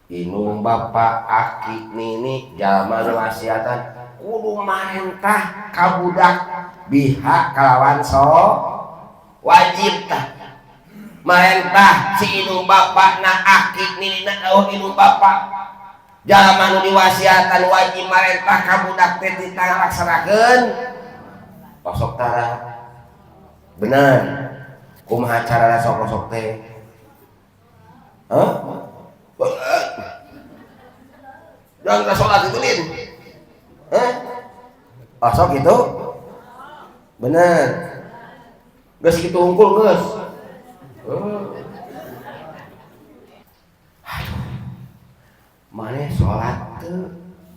inung bapak aki nini jalma wasiatan kudu marentah ka budak biha kalawan wajib tah marentah si inung bapak na aki nini na inung bapak jalma nu diwasiatan wajib marentah ka budak teh ditalaksanakeun posok tara bener kumaha carana sok teh jangan sholat itu lin sok itu bener gak segitu unggul guys mana sholat tuh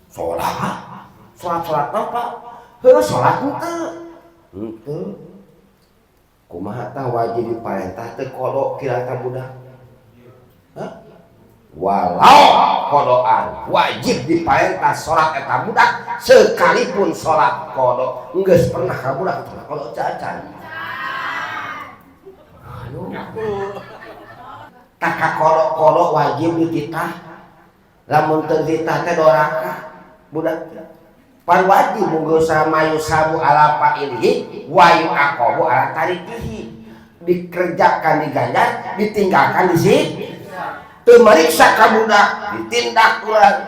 sholat apa sholat itu kumaha tah wajib diparentah teh kodok kira-kira budak walau kodoan wajib diparentah sholat eta budak sekalipun sholat kodok geus pernah ka budak kodok cacan tak ka kodok wajib dititah lamun teu dititah teh doraka budak pan wajib munggusa mayu sabu ala fa'ilihi wa yu'aqabu ala tarikihi dikerjakan diganjar ditinggalkan disitu teu mariksa ka budak ditindak urang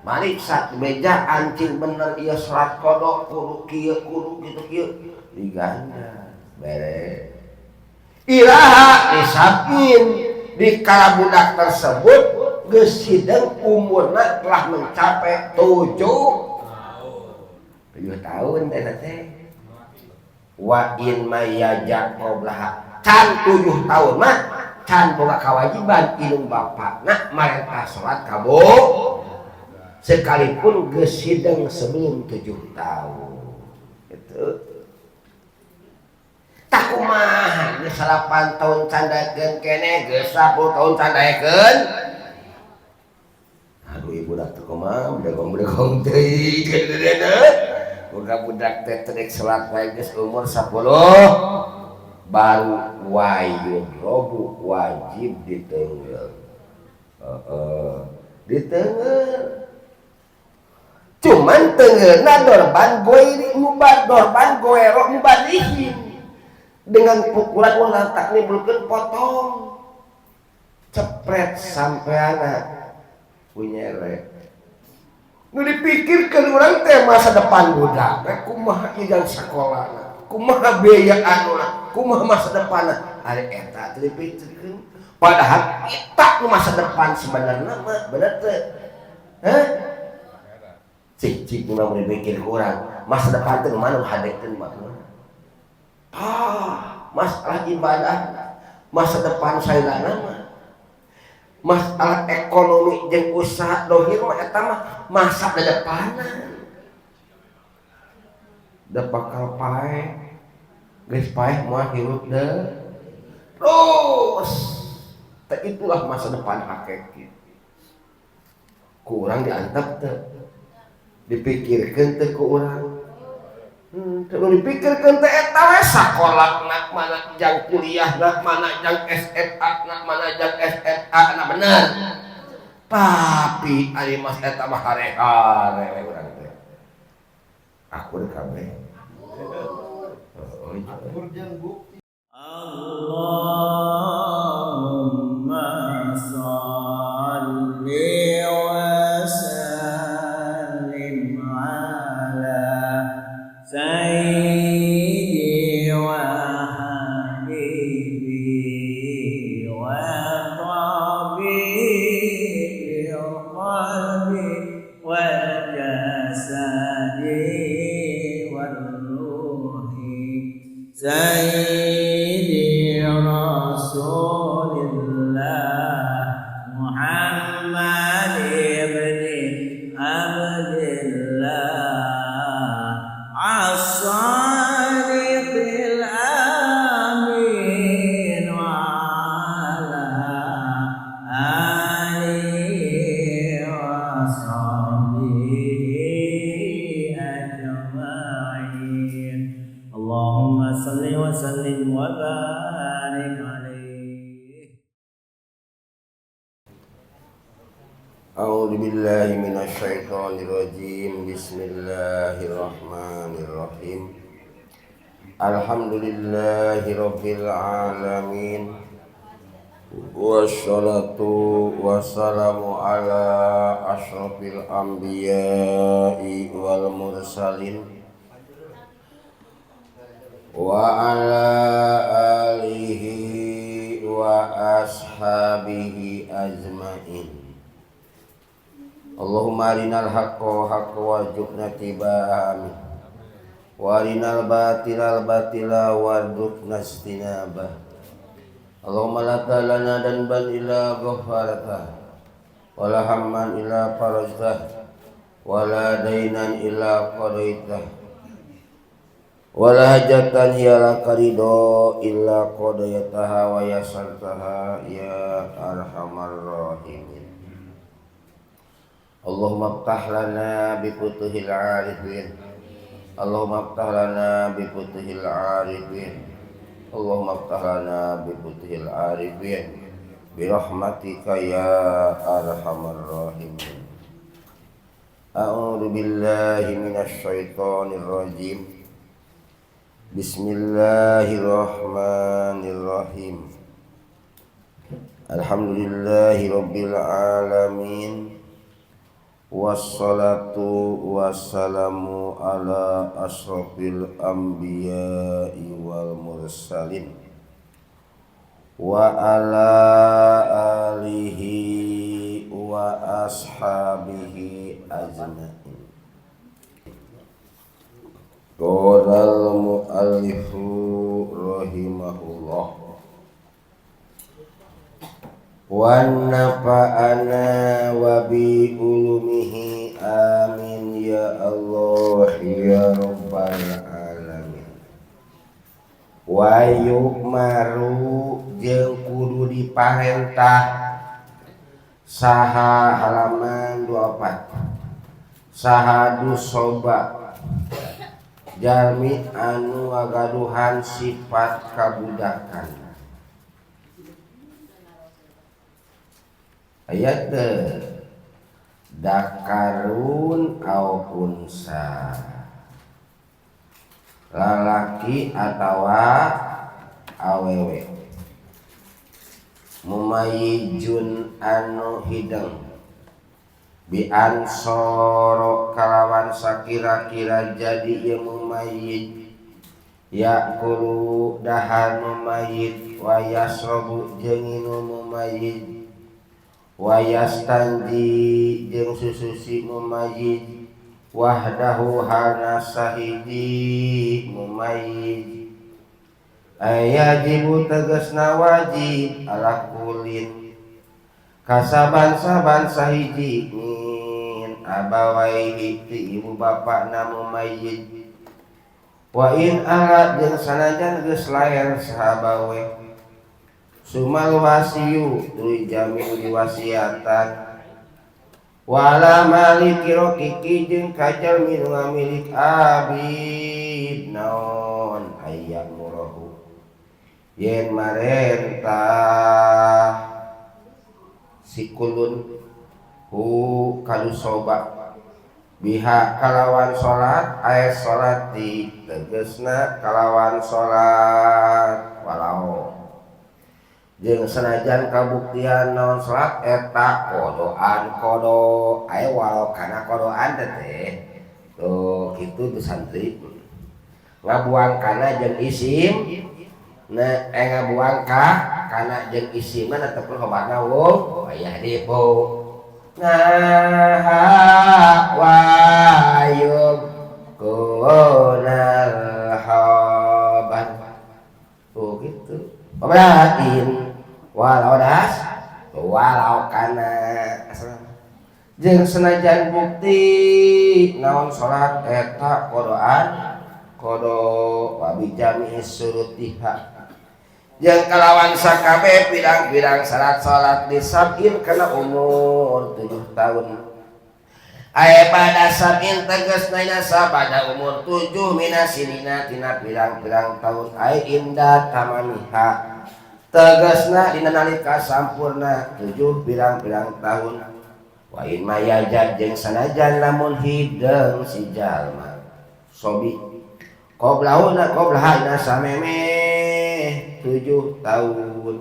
mariksa beja ancing bener ieu salat kodok kudu kieu kudu kitu kieu diganjar beres iraha disapin di kala budak tersebut geus sideng umurna telah mencapai 7 tahun teh wa in mayajak qoblaha can 7 tahun mah can boga kewajiban inung bapakna marentah salat kabo sekalipun geus sideng sebelum 7 tahun itu tak kumaha geus 8 tahun candakeun keneh geus 10 tahun candakeun aduh ibu dak teu kumaha bedegong teuing budak teh teu salat wae geus umur 10 baru wayud robu wajib ditenggel ditenggel cuman tenggelna dorban goiri mubad dorban goero mubadihin dengan pukulan ulah tak nimbulkeun potong cepret sampeana punyere nu dipikirkeun urang teh masa depan budak kumaha ijang sakolana kumaha biaya anuna kumaha masa depanna ari eta teu dipikirkeun padahal eta nu masa depan sebenarnya mah bener teh cik nu dipikir urang masa depan teh mana hadekeun mah masalah ibadah masa depan sailana mah masalah ekonomi jeung usaha dohir mah eta mah masa depanan da bakal pae geus paeh moal hirup deh terus teh itulah masa depan hakiki ku urang diantep teh dipikirkeun teh ku urang teu dipikirkeun teh eta we sakolahna mana jang kuliahna mana jang SMA na mana jang SMA na bener tapi ari mas eta mah hare-hare urang teh akur kabeh Allahumma shalli wa sallim ala sayyidi wa habibi wa tabibi qalbi wa jasadi wal ruhi sayyidi rasul A'udzu billahi minasyaitonir rajim. Bismillahirrahmanirrahim. Alhamdulillahirabbil alamin. Wassalatu wassalamu ala asyrofil anbiya'i wal mursalin wa ala alihi wa ashabihi ajmain. Allahumma arinal haqqa haqqa warzuqna tiba'ah wa arinal batila warzuqna istinabah. Allahumma la ta'lana dan ban ila ghafarata wa la hamman ila farajtah wa la dainan ila qadaitah wa la hajatan hiya laka ridho illa qadaitaha wa yasartaha ya arhamar rahimin. Allahumma ftah lana bi futuhil arifin. Allahumma ftah lana bi futuhil arifin. Allahumma ftah lana bi futuhil arifin bi rahmatika ya arhamar rahimin. A'udzu billahi minasy syaithanir rajim. Bismillahirrahmanirrahim. Alhamdulillahirabbil alamin. Wassalatu wassalamu ala asrofil anbiya'i wal mursalin wa ala alihi wa ashabihi ajmain. Qolal mu'allifu rahimahullah wa nafa'ana wa bi ulumihi amin ya Allah ya rabbal alamin. Wa yu'maru jeung kudu diparentah saha halaman 24 sahadu soba jalmi anu ngagaduhan sifat kabudakan. Ayat dakarun au unsa, lalaki atawa awewe, mumayyijun anu hideng, bi ansoro kalawan sakira-kira jadi ieu mumayyij, yakulu dahar mumayyij wa yasrobu jeung nginu mumayyij, wa yastanji jeung sususi mumayyij, wahdahu hana sahidi mumayyij, ayajibu tegasna wajib ala kulin kasaban-saban sahiji min abawaihi ti ibu bapana mumayyij, wa in ala jeung sanajan geus lair sahabawe, sumal wasiyu tuluy jami'u diwasiatan, wala maliki rokiki jeung kajalmi nu ngamilik abid naon aya murahu yen marentah sikulun hu kadu soba biha kalawan salat aya salat di tegesna kalawan salat walau jeung senajan kabuktian naon salat eta kodoan kodo aya walau kana kodoan teh tuh kitu tuh santri ngabuang kana jeung isim na ngabuang ka kana jeung isim na tepun hobarna wong aya depo ngaha wayub kunal haban tuh gitu pemerahatin walau das walau kana jeung senajan bukti naon salat eta kodoan kodo wabijami surutiha jeung kalawan sakabe pirang-pirang syarat salat disabin kana umur 7 tahun aya pada sabin tegasna sabada umur 7 minasinina tina pirang-pirang tahun aya indah tamamiha tegasna dina nalika sampurna 7 pirang-pirang tahun wa in mayajat jeung sanajan lamun hideng si jalma sobi qoblahuna samemeh 7 tahun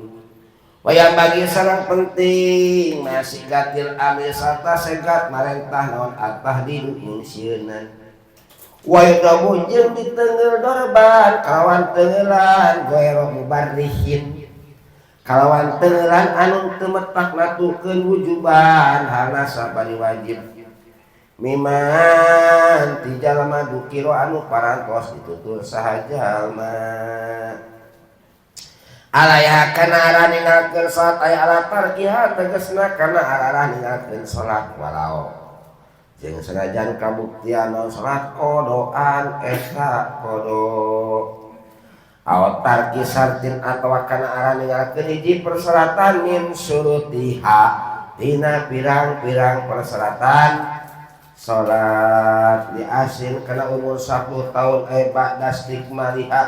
wayang bagi sareng penting masih gatil amil sarta segat marentah naon atah di insieunna wayang damu jeung di teungel dorban kalawan teungelan goero mubarrihin kalawan teungelan anu teu metak natukeun wujuban harna sabari wajib miman ti jalma dukiro anu parantos ditutur saha jalma alaya kana arah ninggalkeun salat aya ala tarkiha tegasna kana arah ninggalkeun salat walau jeung sanajan kabuktian salat qodoan esa qodok awat tarki sartin atau kana arah ninggalkeun hiji persyaratan min surutiha tina pirang-pirang persyaratan salat di asin kana umur 10 tahun ba'da istikmaliha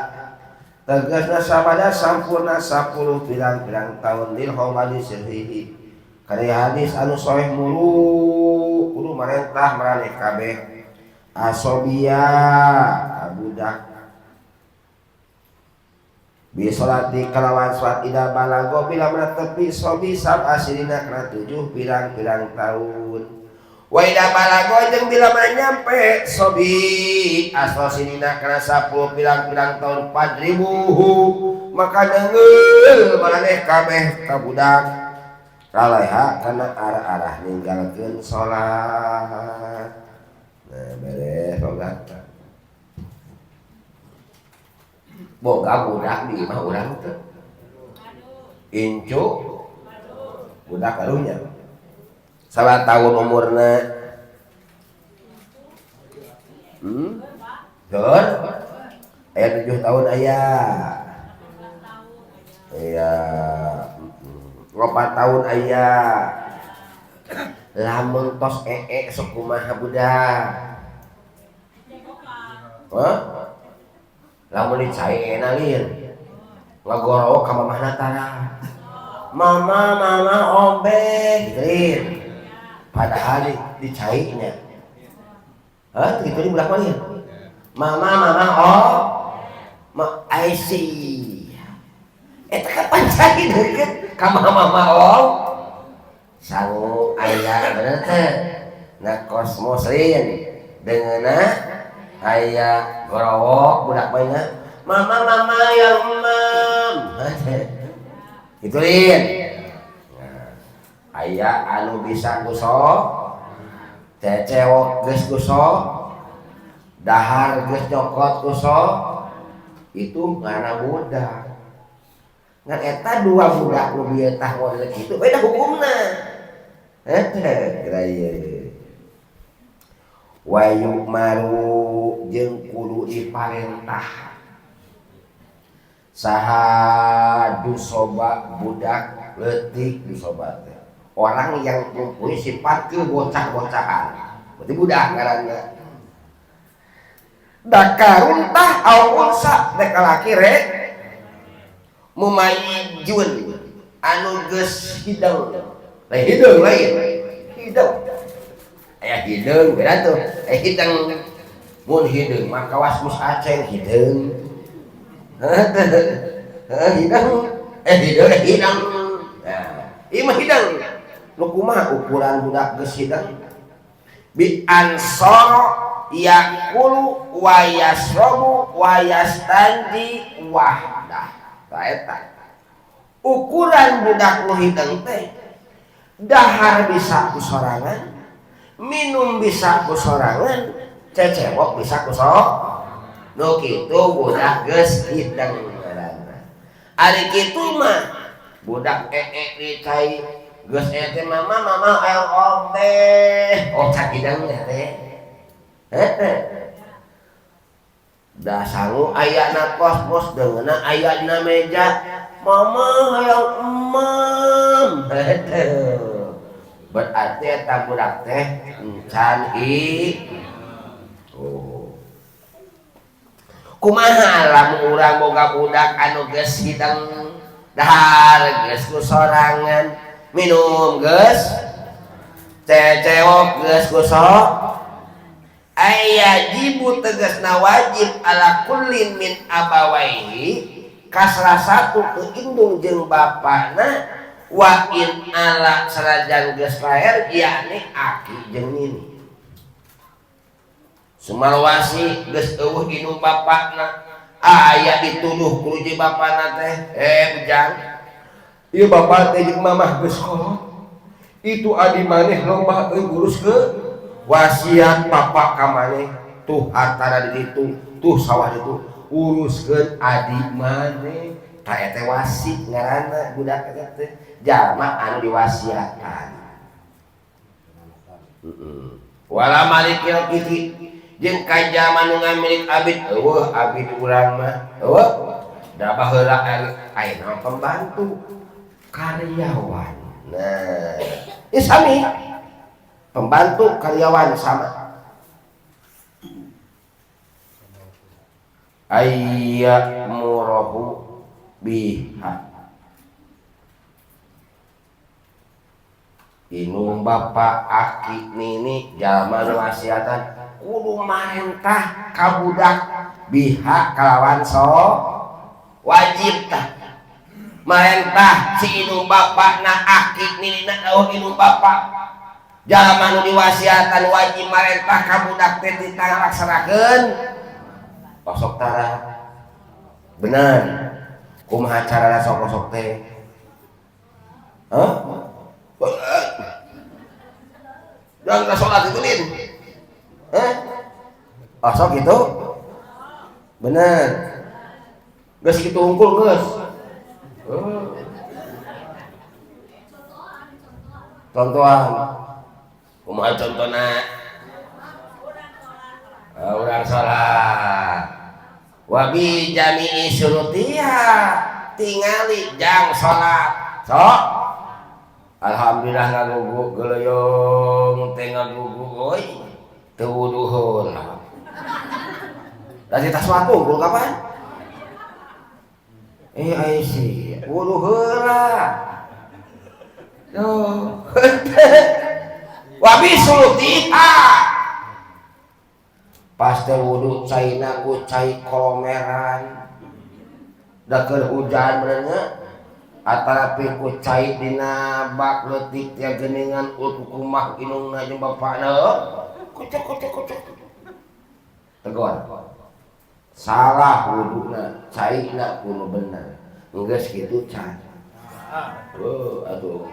tegasna sabada sampurna 10 pirang-pirang tahun lil homadi sirhihi kana hadis anu sahih mulu kudu marentah maraneh kabeh asobia budak bisolati kalawan salat ida balago bila menetepi sobi sab asirina kana 7 pirang-pirang tahun wa ida balago jeung bila nyampe sobi asrosinina kana 10 pirang-pirang tahun padribuhu maka deungeul maneh kabeh ka budak kaleha kana arah-arah ninggalkeun salat nah beres salat boga budak di imah urang teh incu budak karunya salah tahun umurna Dor aya 7 tahun aya 4 tahun aya lamun tos sok kumaha budak lamun dicai enalin ngagoro ka mamahna tara mama ombe gituin padahal dicai nya gitu di budak mah mama I see eta kapan cai deukeut ka mama sangu aya bener teh na kosmoslin deungeuna aya gorowok budak banyak mama yang gituin aya anu bisa kusok cecewok geus kusok dahar geus nyokot kusok itu ngana budak ngan eta 2 budak nu bieu tah model kitu beda hukumna kira ieu wayuk maru jeung kudu diparentah saha dusoba budak leutik dusoba teh orang yang mempunyai sifat kebocah-bocahan berarti budak ngaranna dakarun tah au unsa dek laki rek mumayyijun anu geus hidung lain hidung aya hideung beda tuh hidung mun hideung mah kawas mus aceng hideung hidung nah ieu mah hideung nu kumaha ukuran budak geus hideung bi ansor yakulu wa yasrabu wa yastanji wahdah ta eta ukuran budak nu hideung teh dahar bisa kusorangan minum bisa kusorangan cecewok bisa kusok nu kitu budak geus hideung ngaranna ari kitu mah budak dicai geus teh mama aya ombe cak hideung teh da sangu ayana kosmos deungeuna ayana meja mama hayang emam berarti eta budak teh encan kumaha lamun urang boga budak anu geus hideung dahar geus kusorangan minum geus cewek geus kusok ayajibu tegasna wajib ala kullin min abawaihi ka salah satu keindung jeung bapana wa in ala sarajan geus lair yakni aki jeung nini sumalwasi geus eueuh indung bapana aya dituduh ku ji bapana teh ujang ieu bapak teh jeung mamah geus kolot itu adi maneh lomba ngurus ke wasiat papa ka maneh tuh hartana di ditu tuh sawah itu uruskeun adi maneh ta eta wasit ngaranna budak eta teh jalma anu diwasiatkan wala malikil kiti jeung kajama nu ngamilik abid eueuh abid urang mah eueuh da baheula ayeuna pembantu karyawan. Nah, sami pembantu karyawan sama. Ayya murahu biha. Inung bapak aki nini jalma nu wasiatan kudu marentah ka budak biha kalawan so wajib tah. Marentah si inung bapak na akik nilina dawuh inung bapak jalma nu diwasiatan wajib marentah ka budak teh ditalaksanakeun posok tara bener kumaha carana sok teh jangan salat itu lin posok itu bener geus kitu unggul geus contohan kumaha contohna urang salat wa bi jami'i syurutiha tingali jang salat sok alhamdulillah ngaguguk geuleuyeung teh ngaguguk euy teu wuduhun da tas waktu unggul kapan sih wudu heula wabi sulutiha pas teh wudu caina ku cai kolomeran da keur hujan benernya atarapi ku cai dina bak leutik tia geuningan uluk rumah inungna jeung bapana kucuk tegon salah wuduna caina kudu bener geus kitu can aduh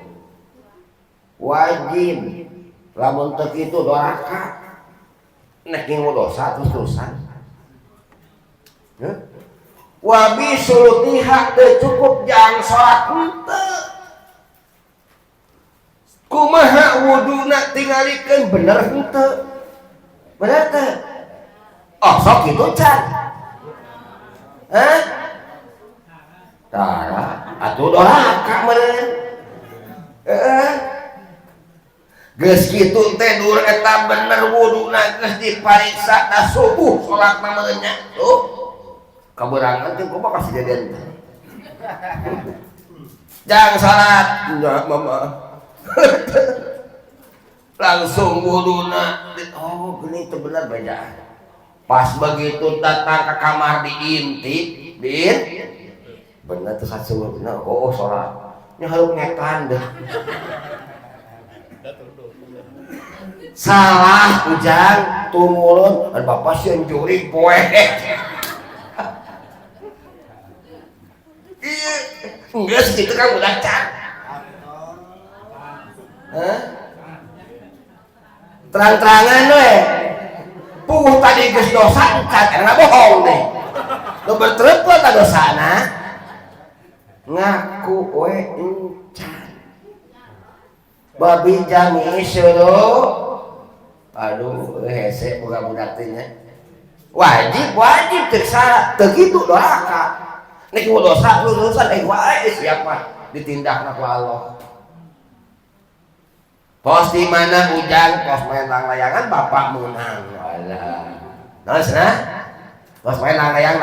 wajib lamun teu kitu doraka nek ngingu dosa terus-terusan wa bi sulutiha teu cukup jang salat henteu kumaha wuduna tingalikeun bener henteu bener teh sok kitu can tara atuh doraka meureun geus kitu teh dur eta bener wuduna geus dipariksa da subuh salatna meureun nya tuh kaberangan teh kumaha kasejadian teh jang salat nya mama langsung wuduna oh geuning teh bener beda pas begitu datang ke kamar diintip bener tuh satu bener sholat ini harus ngekan deh salah ujang tumulun dan bapak sih mencuri poe iya enggak segitu kan udah can terang-terangan weh puh tadi geus dosa encan karena bohong deh lo berterus ta dosana ngaku we encan babi jami suruh aduh hese boga budak teh nya wajib tersa teu kitu doraka nek dosa lulusan wae siapa ditindakna ku Allah pos di mana ujang pos main layangan bapak menang walah naosna pos main layang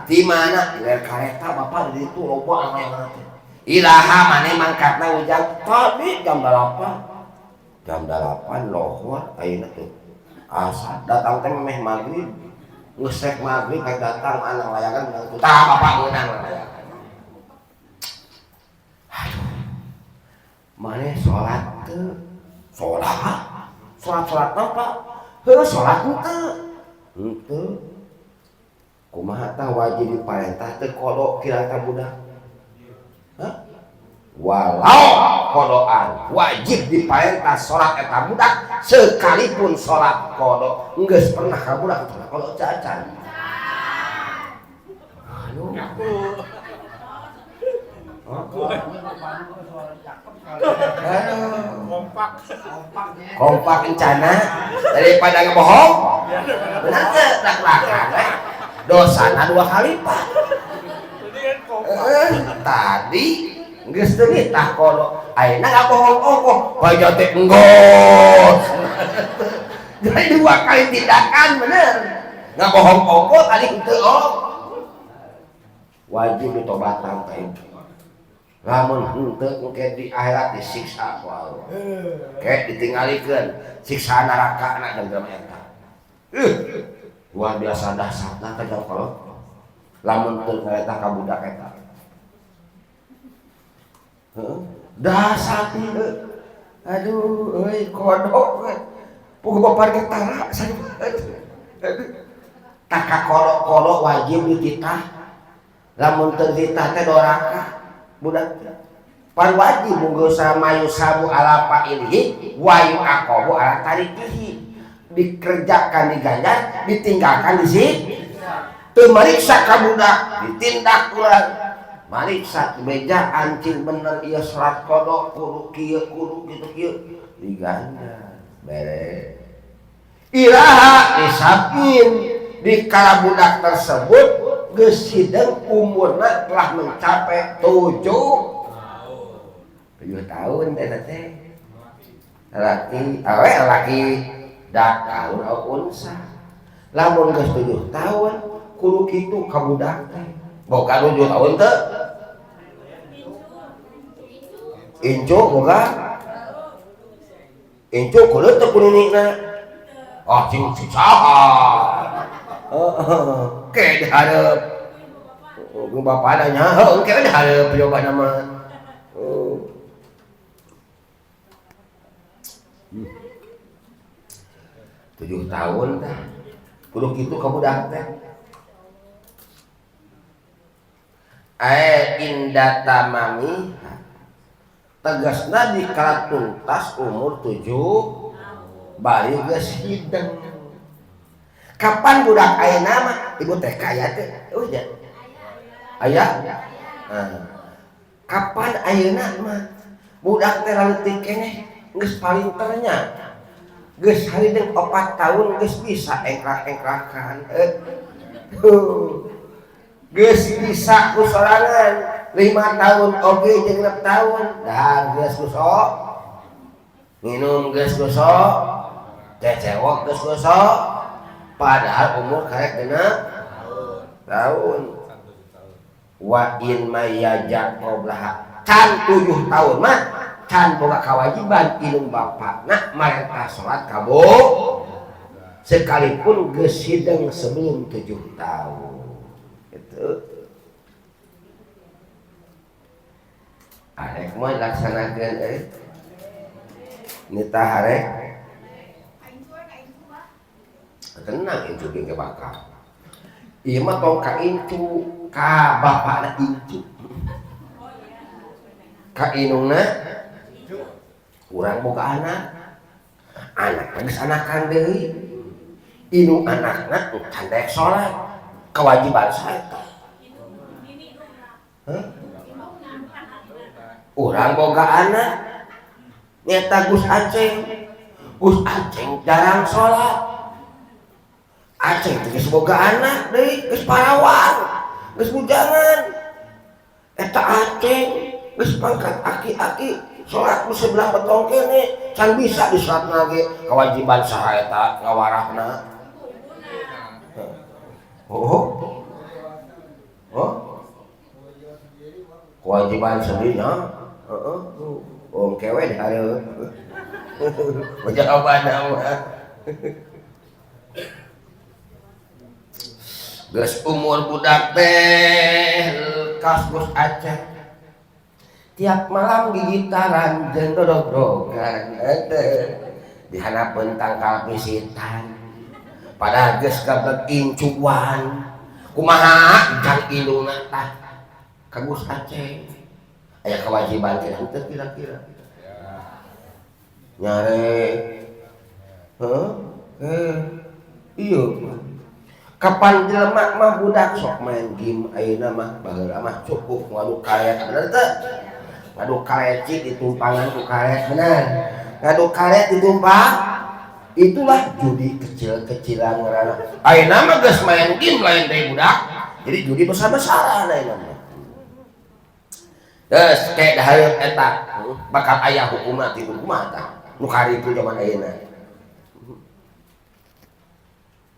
di mana di kereta bapak di itu loba layang ilaha mane mangkatna ujang tadi jam 8 jam 8 lohor ayeuna teh asa datang teh meh maghrib ngesek maghrib kayak datang anak layangan bilang tuh tah bapak ngeunang layangan aduh mana sholat teu sholat apa heuh sholat henteu kumaha tah wajib diparentah teu kodok kira ka budak walau kodoan wajib diparentah sholat eta budak sekalipun sholat kodok geus pernah ka budak teh kodok cacan anu kompak encana daripada ngebohong benar teh dak-dakan dosana 2 kali pak tadi geus teu nitah kodok ayeuna ngabohong ongkoh baja teh enggos jadi 2 kali tindakan bener ngabohong ongkoh kali henteu wajib ditobatan teh lamun henteu engke di akhirat disiksa ku Allah kayak ditinggalikeun siksa neraka na jeung eta luar biasa dahsyatna teh kalau lamun teu eta ka budak eta dasar aduh euy kodok puguh bapar ge tara tak ka kolok wajib dititah lamun teu dititah teh doraka budak pan wajib munggusa mayu sabu ala fa'ilihi wa yu'aqabu ala tarikihi dikerjakan diganjar ditinggalkan di situ teu mariksa ka budak ditindak urang mariksa beja anjing bener ieu salat kodok kudu kieu kudu kitu kieu diganjar beres ilaha disabin di kala budak tersebut geus hideung umurna telah mencapai 7 tahun teh laki dak tahun unsa lamun geus 7 tahun kudu kitu ka budak teh boga 7 tahun teh incu boga incu kudu teu kuninina oh cing saha ke dihareup bapana nya heuh ke dihareup jobana mah 7 tahun dah kudu kitu ka budak teh inda tamami tegasna dikala tuntas umur 7 bari geus hideung kapan budak ayeuna mah ibu teh kaya teh ya aya kapan ayeuna mah budak teh leutik keneh geus palinternya geus harideung 4 tahun geus bisa engkrak-engkrakan geus bisa ku sorangan 5 tahun oge jeung 6 tahun dah geus kusok minum geus kusok cecewok geus kusok padahal umur karek 6 tahun wa in mayajak qoblaha can 7 tahun mah can boga kewajiban indung bapakna marentah salat kabo sekalipun geus hideung sebelum 7 tahun itu arek mah laksanakeun nitah arek tenang incu ge bakal ieu mah tong ka incu ka bapakna incu ka inungna urang boga anak geus anakan deui inung anakna can daek salat kewajiban saeta urang boga anak nyata Gus Aceng jarang salat Aceng geus boga anak deui geus parawan geus bujangan eta Aceng geus pangkat aki-aki salat nu sebelah betong kene can bisa disalatna ge kewajiban saha eta ngawarahna kewajiban sendiri nya kewe dihareup jawabanna mah geus umur budak teh kaskus Aceh tiap malam gigitaran jeung dodog-dogan dihanapeun tangkal pisitan pada geus gablek incuan kumaha jang indungna tah ka Gus Aceh aya kewajiban teh henteu kira-kira nyare iya kapan jelema mah budak sok main game ayeuna mah baheula mah cukup ngadu karet bener teh ngadu karet ditumpangan ku karet bener ngadu karet ditumpang itulah judi kecil-kecilan ngaranna ayeuna mah geus main game lain dari budak jadi judi besar-besaran ayeuna mah geus kayak dahareun eta bakal aya hukumna ti kumaha tah nu karitu zaman ayeuna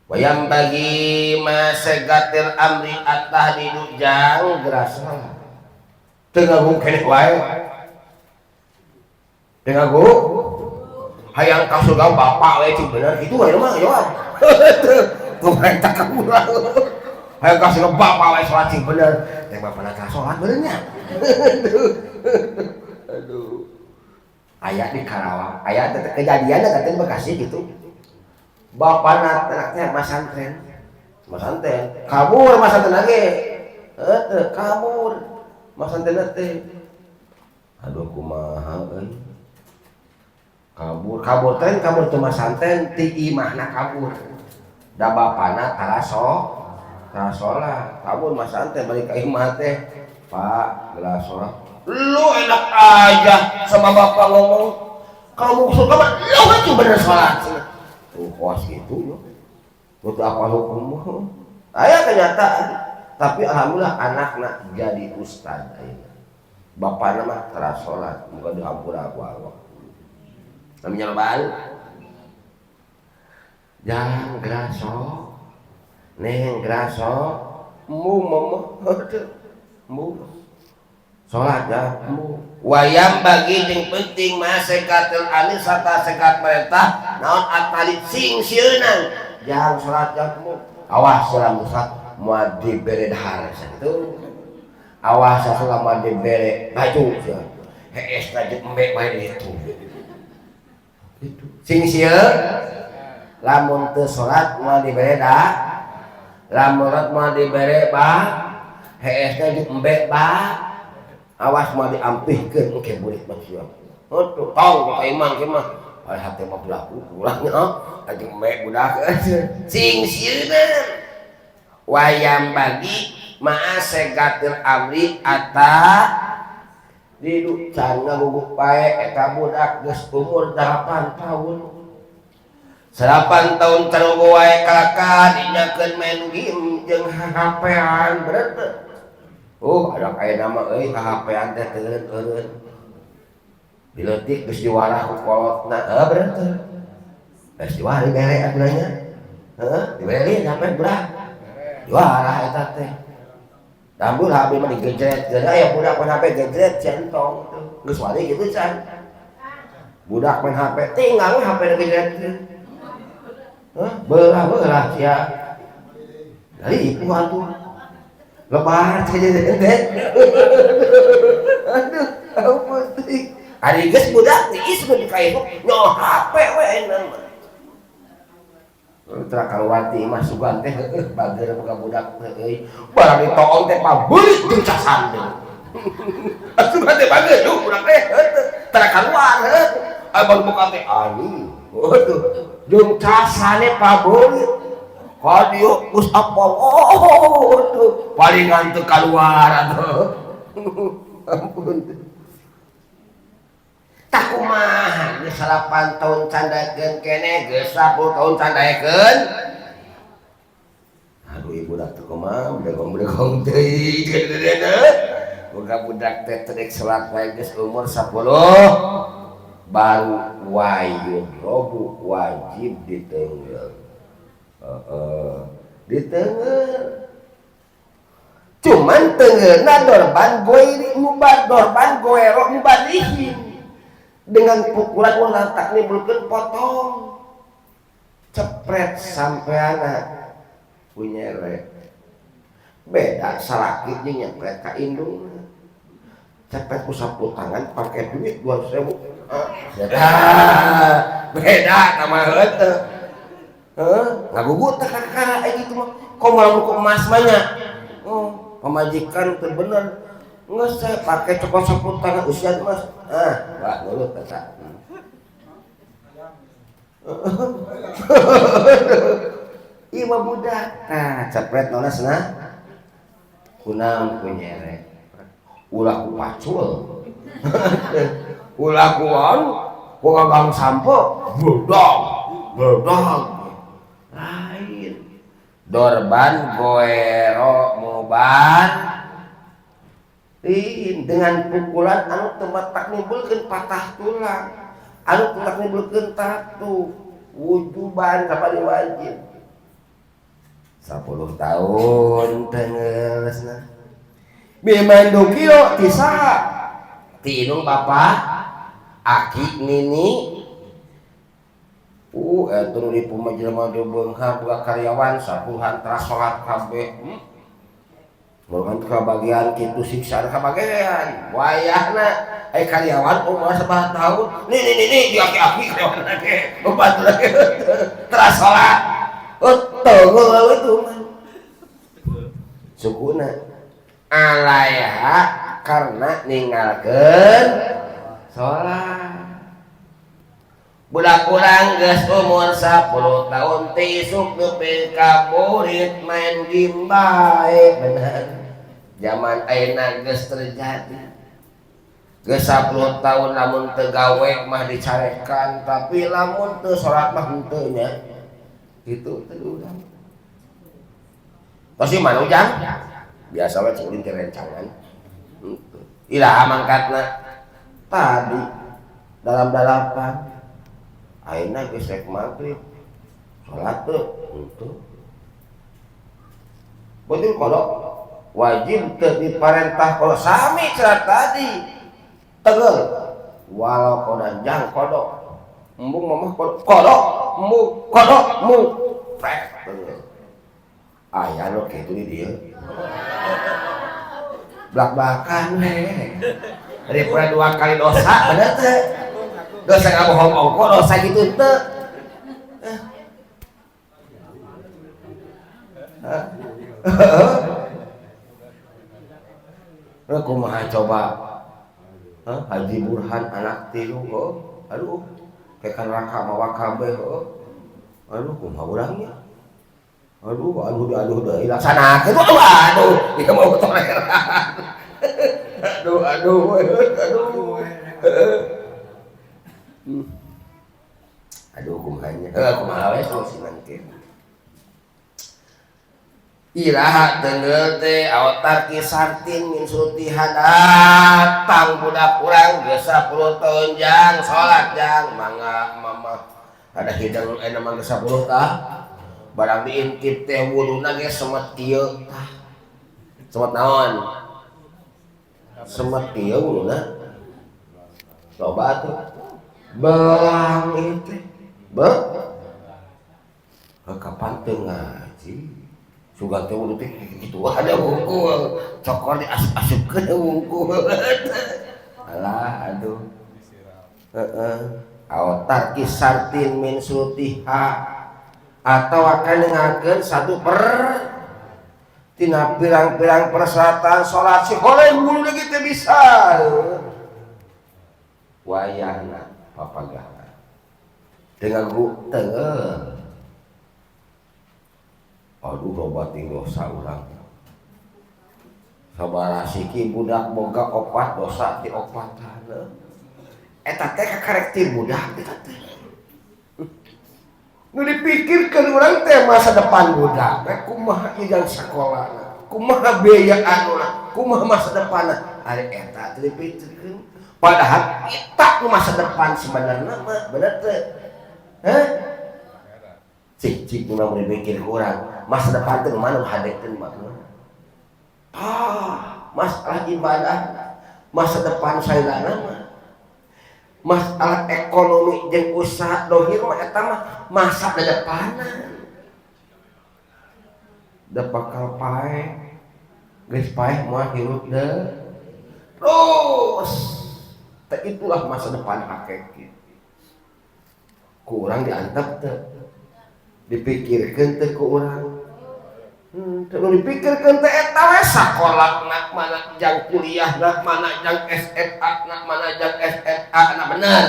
wayam bagi masegatil amri at-tahdidu jang gerasa tengah kene wae tengah hayang ka surga bapak we cing bener itu wae mah jawab tuh tak kamulang hayang ka surga bapak we salat cing bener teh bapak nak salat bener nya aduh aya di Karawang aya teh kejadian katanya Bekasi gitu bapak anaknya masantren kabur masantren lagi kabur masantren teh aduh kumaha kabur teh kabur teh masantren ti imahna kabur da bapana tara sholat kabur masantren balik ka imah teh Pak gelas sholat lu enak aja sama bapak ngomong kalau mau surga mah lu kan bener sholat kuas gitu yo. Untuk apa hukum? Aya kenyataan. Tapi alhamdulillah anakna jadi ustad ayeuna. Bapana mah tara salat, muga dihampura ku Allah. Namanya lobaan. Jangan graso. Neng graso. Mu. Salat dah mu. Wayam bagi jeung penting mah sekatul anis sarta sekat perintah naon at-talib sing sieunang jang salat jakmu awas salam musat moal dibere dahar sakitu awas selama dibere baju hees tajek embe bae itu sing sieun lamun teu salat moal dibere dah lamun moal dibere bah hees tajek embe bah awas mau diampihkeun engke burik mah sia. Heuh, tong ka iman kieu mah. Ai hate mah belaku kurangnya anjing me budak sing sieuna. Wayam bagi ma'a segatil amri ata didu can ngaguguk bae eta budak geus umur 8 tahun. 8 tahun carogo wae kalaka dinyakeun main game jeung HP-an bener teu. Ada kayak nama HP-an teh teureun diletik geus diwarah ku kolotna berarti geus diwari bere aturanya dibere sampai belah diwarah eta teh dambul HP mah digejret jadi aya budak main HP gejret centong geus wari kitu can budak main HP tinggal HP digejret belah sia dari iku atuh lebar saja deh. Aduh, ampun. Ari geus budak tiis mun dikaeuk nyoh HP we enak. Ultra kaluarti mah sugan teh bager boga budak teh euy. Barang ditoong teh pabeulit jeung casandeng. Sugan teh bager duh budak teh tara kaluar heuh. Abang boga teh ani. Waduh, jeung casane pabeulit. Kadieu geus apal tuh palingan teu kaluar atuh. Ampun. Tak kumaha geus 8 tahun candakeun keneh geus 10 tahun candakeun. Aduh ibu dak teu kumaha bregong teuing gedeuna. Boga budak teh teu salat wae geus umur 10 baru wayuh robu wajib diteungeul. Diteungeul cuman teungeulna dorban goiri mubad dorban goero mubadihin dengan pukulan ulah tak nimbulkeun potong cepret sampeana punyere beda salaki jeung nyepret ka indung cepet ku sapu tangan pakai duit 2.000 beda sama heunteu ngagugut teh kakara gitu mah komal ku emas banyak pemajikan teu bener geus saya pakai cokot sapu tangan usian mas wah nulut eta ieu mah budak cepret naonasna kunaon punyere ulah ku pacul ulah ku anu ku gagang sampo bodong lain dorban goero moban dengan pukulan anu teu tak nimbulkeun patah tulang anu tak nimbulkeun tatu wujuban kapali wajib 10 tahun tenggeusna bimandu kilo ti saha ti indung bapak aki nini eta nu di pemajelma di beunghar buka karyawan sapuhan teras salat kabeh muruhan kabagian kitu siksa kabagian wayahna karyawan umur sabaraha tahun nih di aki-aki karyawan lagi obat lagi teras salat teueuh itu mah sukuna alaya karena ninggalkeun salat budak urang geus umur 10 tahun tisuk nepi ka murid main game bae bener zaman ayeuna geus terjadi geus 10 tahun lamun teu gawe mah dicarekan tapi lamun teu salat mah henteu nya kitu teu urang tos ieu manujang biasa we cing rencangan iraha mangkatna tadi dalam dalapan ayeuna geus rek magrib salat teu henteu betul kodok wajib teu diparentah kalau sami cara tadi tegeul walau kodanjang kodok embung mamah kodok mu prek tegeul aya nu kitu di dieu blak-blakan we daripada 2 kali dosa bener teh dosa ngabohong ongko dosa gitu teu kumaha coba Haji Burhan anak tilu aduh kayak neraka mawa kabeh aduh kumaha urangnya aduh deui laksanakeun aduh ieu mau toleran aduh kumahanya kumaha we solusinan teh iraha teungeul teh aotar kisartin min sutiha datang budak urang geus 10 tahun jang salat jang mangga mama ada hidang mangga 10 tah barang diintip teh wuduna ge semet kieu tah semet naon semet kieu wuduna loba tuh belang itu kapan teu ngaji sugan teh wudhu teh kitu ada wungkul cokor diasup-asupkeun wungkul alah aduh aotar kisartin min sutiha atau akan dengarkeun satu tina pirang-pirang persyaratan salat si boleh bulu lagi teh bisa wayahna papagana dengan guru tengah aduh robati dosa urang sabaraha siki budak boga opat dosa ti opatan eta teh kakarek ti budak eta teh nu dipikirkeun urang teh masa depan budak kumaha ijang sakolana kumaha biaya anuna kumaha masa depanna ari eta teh dipikirkeun padahal eta nu masa depan sebenarnya mah bener teh cik nu mau dipikir urang masa depan itu mana hadekeun makna masalah ibadah masa depan sailana mah masalah ekonomi jeung usaha dohir mah eta mah masa depanan da bakal pae geus pae moal hirup deh terus itulah masa depan hakiki ku urang diantep teh dipikirkeun teh ku urang kalau dipikirkan teh eta we sakolahna mana jang kuliahna mana jang SMA na mana jang SMA na bener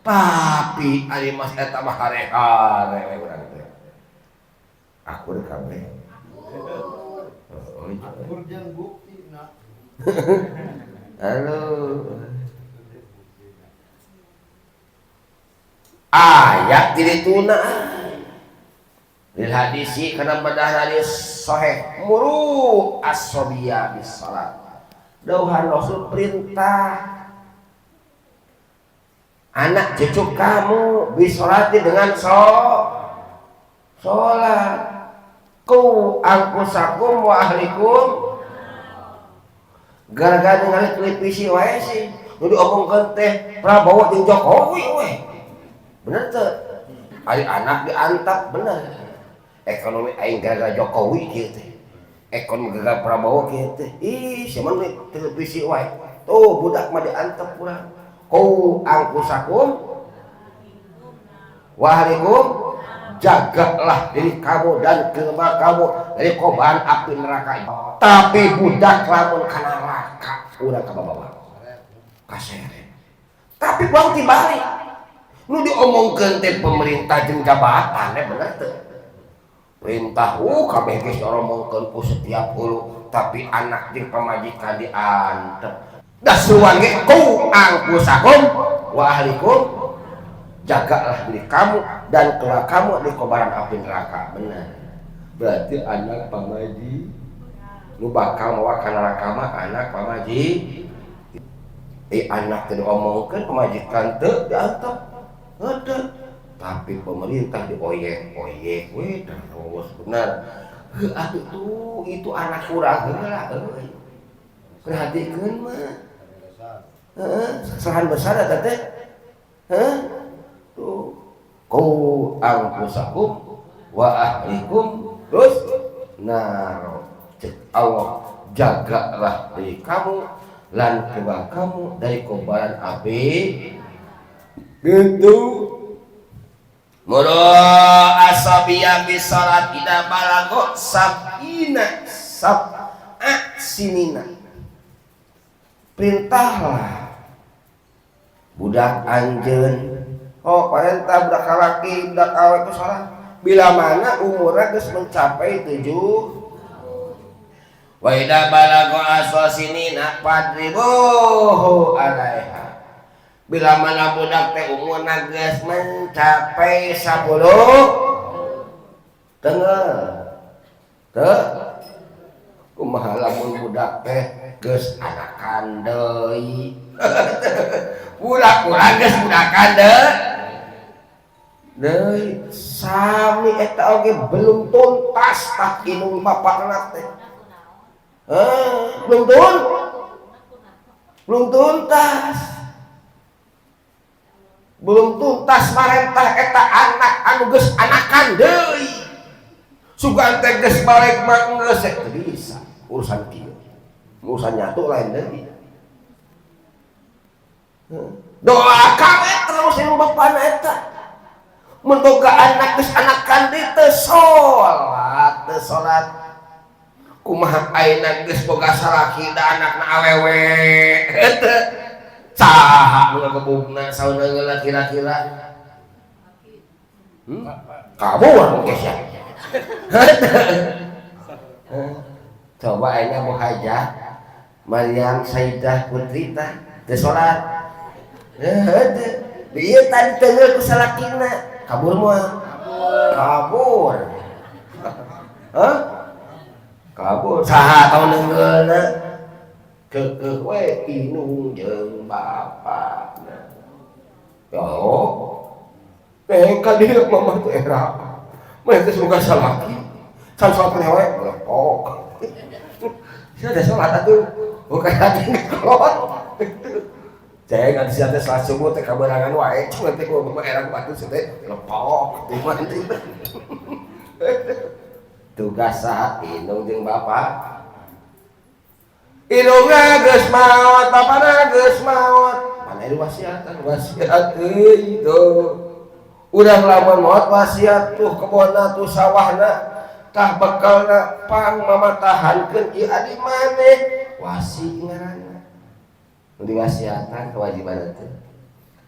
tapi ari mas eta mah hare-hare we urang teh akur kabeh akur jang buktina halo ayat dilituna lil hadisi kana badah hadis sahih muru as-sabiya bis salat dauhan Rasul perintah anak cucu kamu bisolati dengan sholat ku angkusakum wa ahlikum gara-gara ningali televisi wae sih nu diomongkeun teh Prabowo jeung Jokowi we bener teu ari anak diantap bener ekonomi aing gara-gara Jokowi kieu teh ekonomi gara-gara Prabowo kieu teh ih cuman televisi wae tuh budak mah diantep urang ku angkusakum wa ahlikum jagalah diri kamu dan keluarga kamu dari kobaran api neraka itu tapi budak lamun kana neraka urang ka bawah kasere tapi bang dibalik nu diomongkeun teh pemerintah jeung jabatan bener teu perintah kabeh geus ngomongkeun ku setiap hulu tapi anak jeung pamajikan diantep da suwan ge ku angkusakum wa ahlikum jagalah diri kamu dan keluarga kamu di kobaran api neraka benar berarti anak pamaji nu bakal mawa ka neraka mah anak pamaji anak teh diomongkeun pamajikan teu diantep heuh tapi pemerintah dioyek-oyek we terus benar atuh tuh itu anak kurang heula euy perhatikeun mah kesalahan besar eta teh tuh ku angkusakum wa ahlikum terus nar Allah jagalah diri kamu lan keluarga kamu dari kobaran api gitu muru asabiya bisalat ida balago sabina sinina perintahlah budak anjeun perintah budak laki budak awe ku salah bila mana umurnya geus mencapai 7 wa ida balago asasinina padribuhu alaiha bila mana budak teh umurna geus mencapai 10 tengah teu kumaha lamun budak teh geus anakan deui budak-budak geus budakan deui sami eta oge belum tuntas tak inung bapakna teh belum tuntas marentah eta anak anu geus anakan deui sugan teh geus balik mah geus teu bisa urusan kieu urusan nyatu lain deui doakan terus yang bapana eta mun boga anak geus anakan deui teu salat kumaha ayeuna geus boga salaki da anakna awewe teu saha nu ngebugna saeuneung kira-kira kabur geus ya coba ayeuna mau hajat Maryam Saidah Putri tah teu salat heuh ieu tadi teungel ku salakina kabur moal kabur kabur saha tahu neungeulna keukeuh we inung jeung bapakna yo teh ka dieu mah teh era mah teh suka salaki can salat we lepok sia teh salat atuh bukan hati kolot Saya nggak bisa teh salah subuh teh kabarangan wae, cuma teh gua mah erang batu teh lepok, teh mah tugas saha indung jeung bapak. Indungna geus maot, bapana geus maot. Mana ieu wasiatan euy tuh. Urang lamun maot wasiat tuh kebonna tuh sawahna tah bekalna pang mamatahankeun ieu adi maneh wasi ngaranna. Nu diwasiatan kewajiban teh.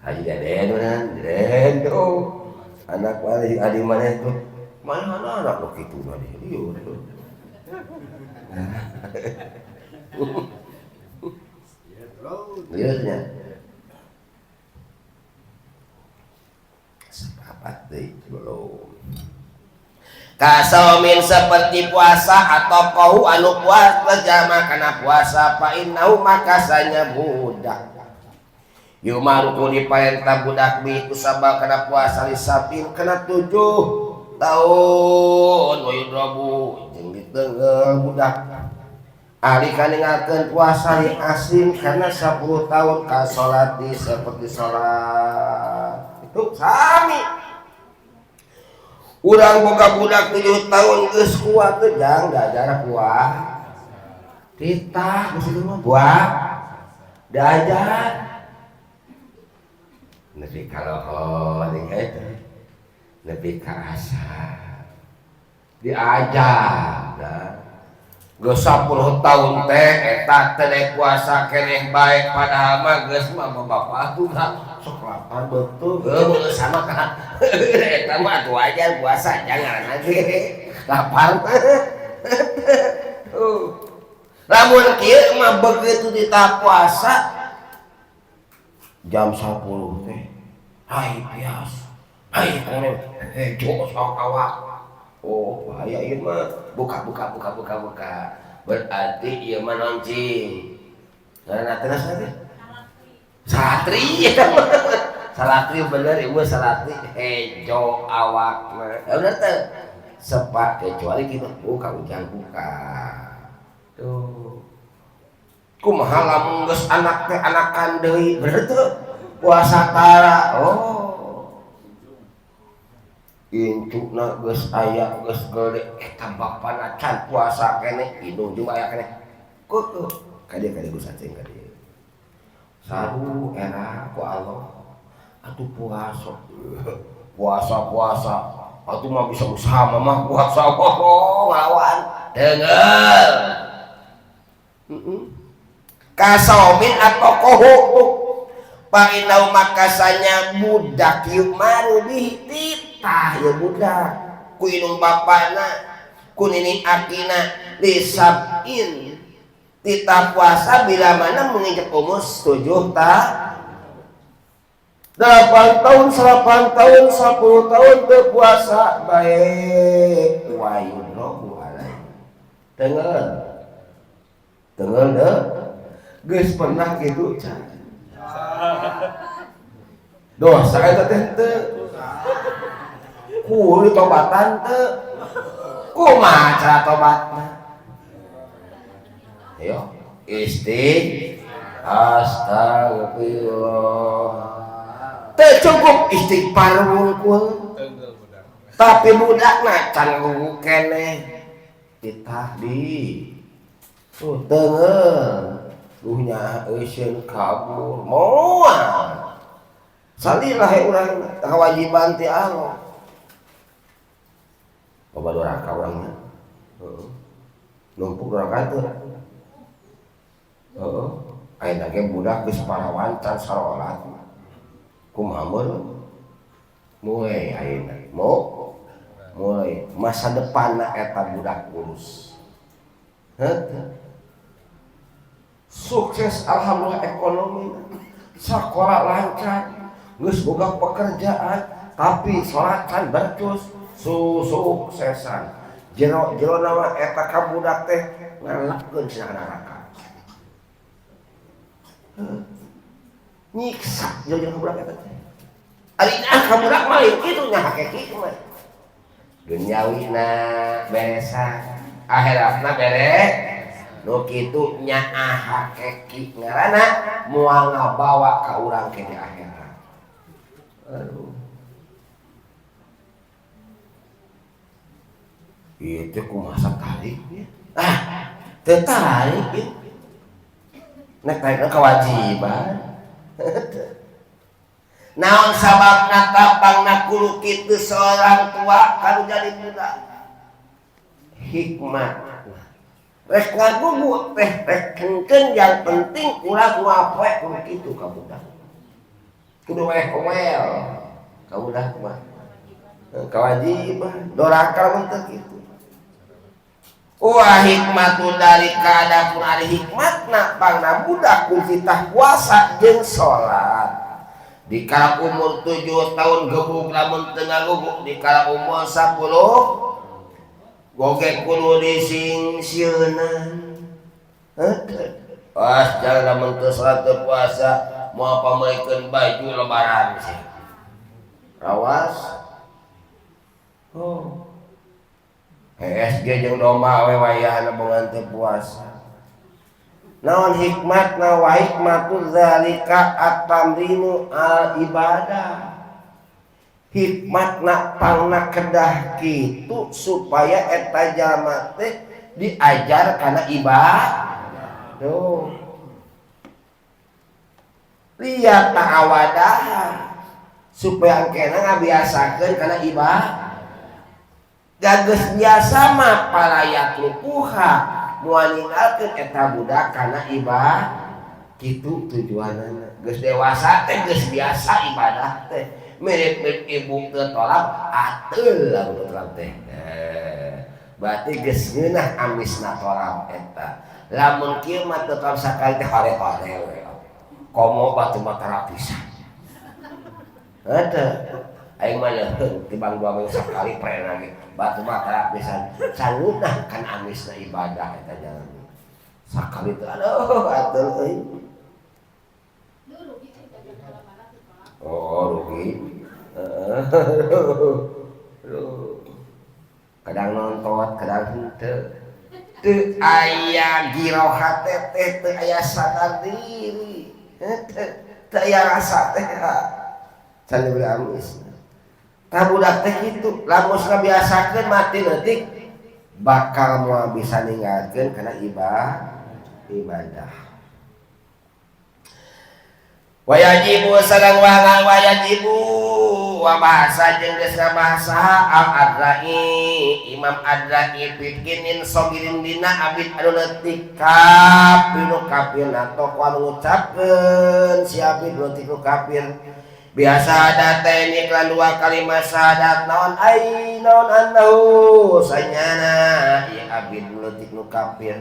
Haji Deden tuh anak wali adi maneh tuh. Mana anak lo kitu mah ieu tuh. Iya, sepakat deh belum. Kasomin seperti puasa atau kau anu puasa jama kana puasa fa innahu makasanya budak. Yumaruku diparentah budak bi kusaba kana puasa lisapin kana 7 tahun wa yudrabu jeung diteungel budak. Ali kaningakeun puasa li asin karena 10 tahun ka salati seperti salat. Itu sami. Urang boga budak 7 tahun geus kuat teh jang diajar buah. Titah geus itu mah buah. Diajar. Nepi kalau eta. Nepi ka asa. Diajar. Geus 10 tahun teh eta teh puasa keneh bae padahal mah geus mah bapak atuh sok lapar betul geus sama ka eta mah atuh aja puasa jangan lagi lapar lamun kieu mah begitu ditah puasa jam 10 teh hai bias hai keneh jo sok awak. Oh, bahaya ieu mah buka. Berarti ieu mah noncing. Ngaranna teh naon? Salatri. Salatri bener ieu salatri hejo awak mah. Bener teh. Sepak kecuali kita buka ujang buka. Tuh. Kumaha lamun geus anak teh anakan deui bener teh. Puasa tara. Oh. Incukna geus aya geus gede eta bapana can puasa keneh indung jeung aya keneh kudu ka dieu Gus Aceng ka dieu saru era ku Allah atuh puasa atuh mah bisa usaha mah puasa nglawan deungel kasomin atau kohu pa inau makasanya budak yuk maru tah ya budak ku inung bapana ku nini akina disabin titah puasa bila mana menginjak umur 7 tahun 8 tahun 10 tahun berpuasa baik wa yudrobu alai dengar deh geus pernah gitu can dosa eta teh teu kudu tobatan teu kumaha cara tobatna ayo astagfirullah teu cukup istighfar wungkul tapi budakna can ngunggu keneh ditah di teungel duhnya euseun kabur moal salilah urang kewajiban ti Allah loba doraka urangnya numpuk doraka teu heeh ayeuna ge budak geus parawan can salat kumaha mulai ayeuna mulai masa depanna eta budak urus sukses alhamdulillah ekonomi sekolah lancar geus boga pekerjaan tapi salat can bercus suksesan jero nama eta ka budak teh ngalakkeun cenah neraka nyiksa jero budak eta teh alina ka budak mah kitu nya hakiki mah dunyawina beresan akhiratna beres nu kitu nyaah hakiki ngaranna moal ngabawa ka urang ke di akhirat. Aduh. Itu kumaha tarik ya. Teu tarik ya. Nek tarik kewajiban. Naon sababna tapangna kudu kitu seorang tua kalau jadi budak? Hikmah. Rek ngagugu teh rek kenkeun yang penting urang ngapoe kudu kitu ka budak. Kudu wel ka budak mah. Kewajiban doraka mun teu kitu. Wah hikmatul dari kadapun ari hikmatna pangna budak kun fitah puasa jeung salat. Dikala umur 7 tahun gebuk lamun teu ngaguguk, dikala umur 10 gogek kudu disingsieunan. Pas jalan lamun teu salat teu puasa moal pameulikeun baju lebaran sih. Rawas. Oh. ESG jeung domba we wayahna beungan teu puasa. Naon hikmatna wa hikmatu zalika at-tamrinu al ibadah. Hikmatna pangna kedah kitu supaya eta jalma teh diajar kana ibadah. Tuh. Liat ta'awadah supaya engkena ngabiasakeun kana ibadah. Gages biasa mah palayat lupuha moal ninggalkeun eta budak kana ibadah. Kitu tujuanna. Geus dewasa teh geus biasa ibadah teh. Mirip-mirip ibu teu tolak ateul lamun tolak teh. Berarti geus ngeunah amisna tolak eta. Lamun kieu mah teu tolak sakali teh hore-hore we. Komo batu mah tarapisan. Ada aing mah leuheung tibang 2 minggu sakali prenah ge. Batu mah tarapisan. Sangunah kan amisna ibadah eta jalan. Sakali teh aduh ateul euy. Oh rugi. Kadang nonton, kadang henteu. Teu aya giroha teh teu aya sadar diri. Teu aya rasa teh. Can diberi amis. Tah budak teh kitu, lamun ngabiasakeun mati leutik bakal moal bisa ninggalkeun kana ibadah. Wayajibu sareng wayajibu wa bahasa jeung geus ngabahasa al-Adrai Imam Adrai bikinin sogirin dina abid anu leutik kafir kafir atau anu ngucapkeun si abid leutik kafir biasa ada teh ini kelan 2 kalimat syahadat naon ai naon annahu sanyana ieu abid leutik nu kafir.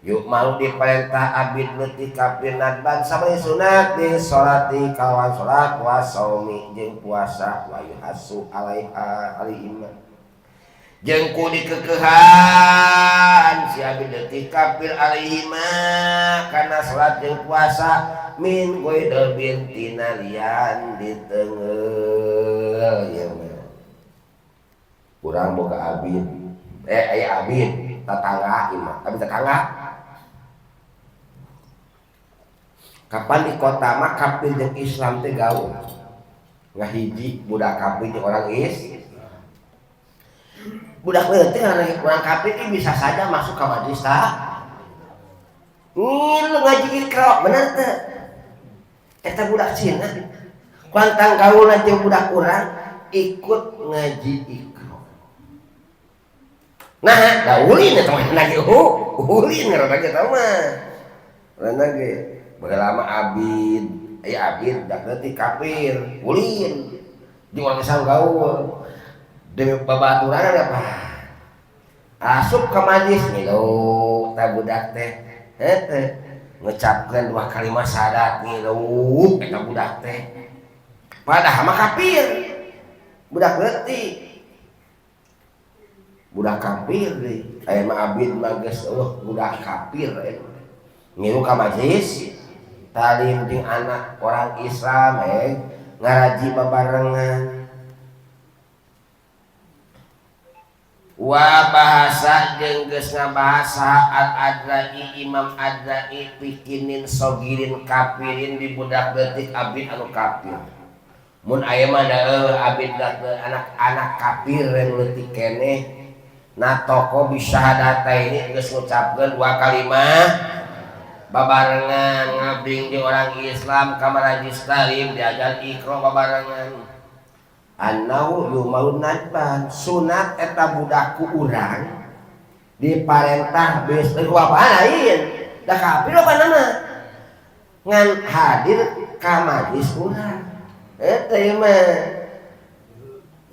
Yuk mau diperintah abid leutik kafir nadban sabari sunat di sholati kawan sholat wa saumi jeung puasa wa yuhasu alaiha alihima jeung ku dikeukehan si abid leutik kafir alaihima kana sholat jeung puasa min goidel bintina lian di teungeuh ya urang boga abid aya abid tetangga imah abid tetangga. Kapan di kota mah kafir jeung Islam teh gaul. Ngahiji budak kafir jeung orang budak leutik orang kafir ini bisa saja masuk ke majelis lu ngaji Iqra bener teu? Eta budak Cina. Kuantang gaul jeung budak urang ikut ngaji Iqra. Nah, da ulin eta mah lagi ulin ngaranna ge tah mah. Ngaranna ge lama abid, abid dak leutik kafir, ulin jeung orang Islam gaul. Demi babaturan apa? Asup ka majlis ngilu ta budak teh. Henteu ngucapkeun 2 kalimat syahadat ngilu eta budak teh. Padahal mah kafir. Budak leutik. Budak kafir deui. Aya mah abid mah geus budak kafir ngilu ka majlis talim jeung anak orang Islam ngaraji babarengan wa bahasa jeung geus ngabahasa al-Adrai Imam Adrai pikinin sogirin kafirin di budak leutik abid anu kafir. Mun aya mah abid anak-anak kafir yang leutik keneh na toko bisyahadataini geus ngucapkeun dua kalimat babarengan ngabring di orang Islam ka Marajis Talim diajar Iqra babarengan. Anau yumaun nadban sunat eta budakku urang diparentah beus ku apaan lain da kafir apa nama ngan hadir ka majlis urang eta mah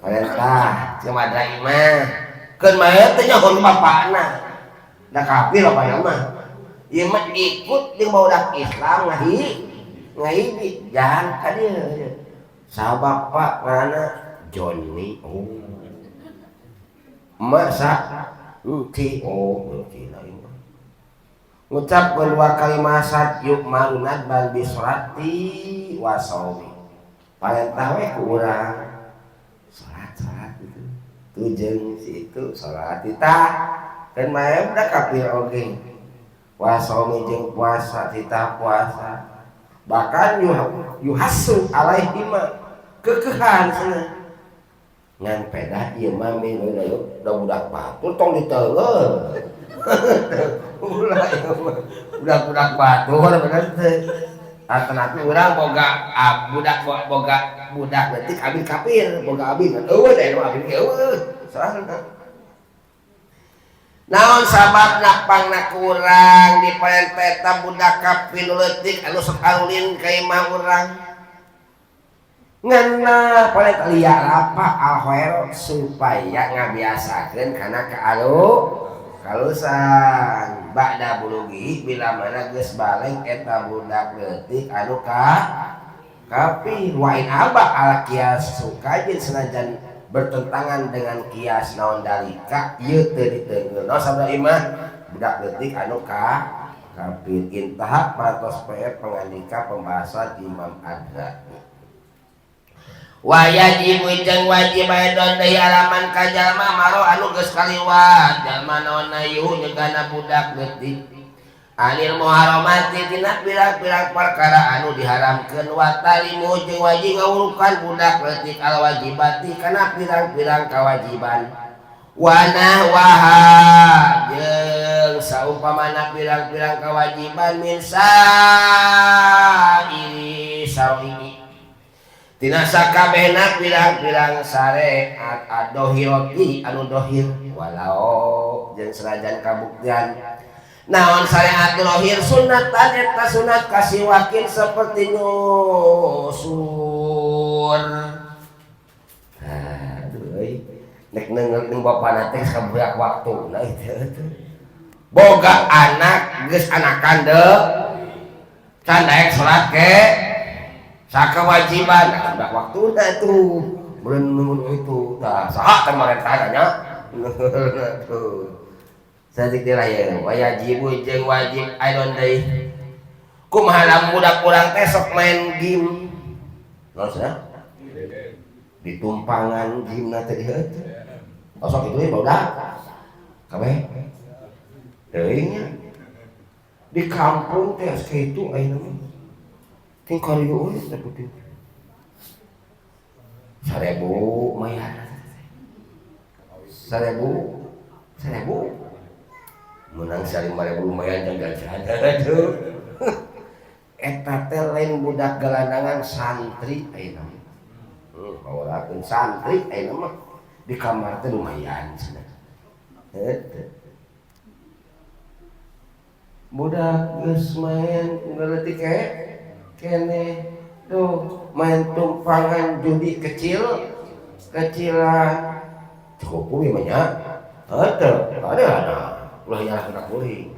parentah cuma ada imah keun mah teh nyaho bapana da kafir apa nama ieu mah ikut jeung budak Islam ngahiji jangan ka dieu sahabat pak mana Johnny masa uti lain ngucap kedua kalimat sat yuk malunat bal bisolati wasawi paling tahu ku urang salat itu tujeng situ salat kita kan maem da kafir oge wasawi jeung puasa kita puasa bahkan yuhasu alaihi ma kekehan sana ngan pedah ieu mah da budak batur tong diteuleuh ulah budak batur bener teh atanapi urang boga budak leutik abid kafir boga abid eueuh da mah abid eueuh salah naon sababna pangna kurang diparenteta budak kafir leutik anu sok alulin ka imah urang ngana paling liar apa alhoer supaya ngabiasakeun kana kalusan ba'da bulugi bila mana geus baleng eta budak leutik anu kafir wa in aba al qiyas sukajin senajan bertentangan dengan kias naon dalika ieu teu diteungeun naon sabda imah budak leutik anu kafir intahap patos pe pangandika pembahasan Imam Adra wajib jeung wajib baedon deui alaman ka jalma maro anu geus kaliwat jalma naon yuh nyegana budak leutik anil muharramati tina pirang-pirang perkara anu diharamkeun wa talimu jeung wajib ngawulukan budak leutik al wajibati kana pirang-pirang kawajiban wa nahwaha jeung saumpamana pirang-pirang kawajiban min sairi syar'i tina sakabehna pirang-pirang syariat ad-dohirati anu dohir walau jeung sanajan kabuktian naon syariat dohir sunatan eta sunat kasiwakin seperti nyusur aduh nek neung bapana teh sabudak waktu nah itu boga anak geus anakan deuk can daek salat ke sakawajiban ada waktuna itu belum itu tah saha teh marentahna tuh sadik dilaya wajib jeung wajib aidon deui kumaha lamun budak urang teh sok main game naosna ditumpangan gimna teh dieu sok itu budak kabeh deui nya di kampung teh sakitu ayeuna mah tingkal yuk seperti 1.000 mayar 1.000 menang 5.000 lumayan jangan aduh eta teh lain budak gelandangan santri ayeuna bawalakeun santri ayeuna mah di kamar teh lumayan cenah budak geus main ngeleutik kene tuh main tumpangan judi kecilan cukup kuwi mah nya ada ulah nyala kena kuring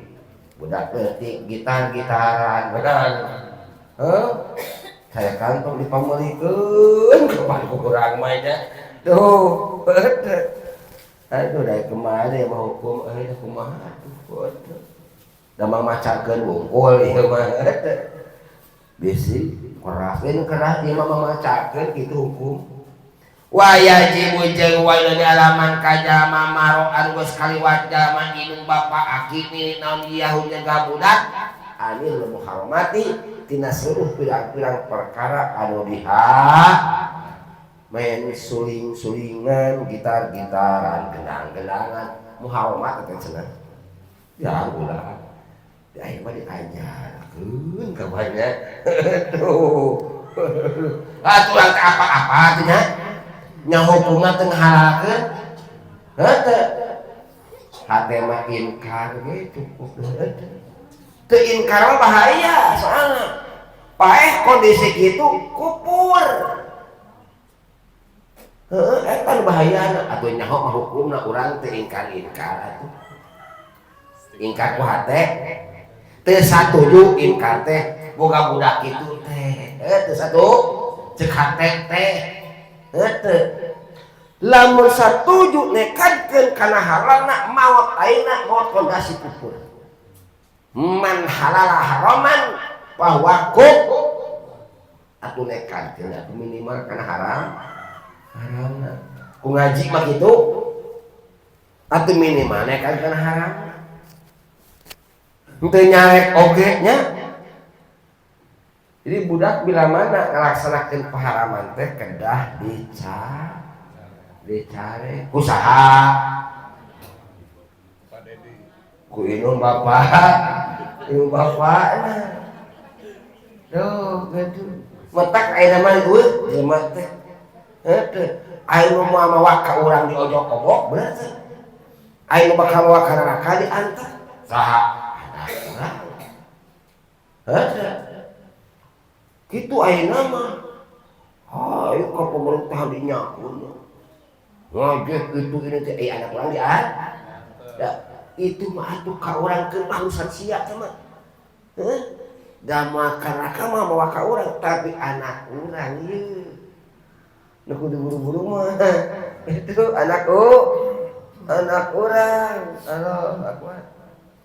budak leutik gitaran bedan saya kantong dipamelikeun kepan kurang mah nya tuh aduh dari kemari mah hukum kumaha tuh da mamacakeun wungkul ieu mah bisi keras ieu mah mamacakeun kitu hukum wayajibu jeung wayna alaman kajama maro anu geus kaliwat jalma inung bapa aki ni naon yahud jaga budak anil muharramati tina seluruh pirang-pirang perkara anu diha main suling-sulingan gitar-gitaran gendang-gendangan muharramat teh cenah ya ulah da ieu mah diajarkeun ka banyak atuh apa-apa teh nya nyahupungan tengah halalkeun henteu hate mah inkar ge cukup teu inkar mah bahaya soalna paeh kondisi kitu kupur heuh eta nu bahayana atuh nyaho mah hukumna urang teu ingkar-ingkar atuh ingkar ku hate teu satuju ingkar teh boga budak kitu teh teu satu ceuk hate teh heuh lamun satuju nekadkeun kana halalna maot ayeuna maot fondasi kufur man halala haraman pahwakuf atuh nekadkeun atuh minimal kana haramna ku ngaji mah kitu atuh minimal nekadkeun kana haram teu nyarek oge nya. Jadi budak bila mana ngelaksanakan paharaman teh kedah dicari usaha ku inung bapak tuh gitu metak ayeuna mah eueuh ieu mah teh heuh ayeuna mah mawa ka urang di ojok obok bener teh ayeuna bakal mawa ka neraka diantar saha heuh kitu ayeuna mah hayu ka pemerintah dinyakeun ngajek itu ini teh anak urang dian da itu mah atuh ka urang keur urusan sia teh mah heuh da makan raka mah mawa ka urang tapi anak urang ieu nu kudu buru-buru mah itu anak urang Allah akbar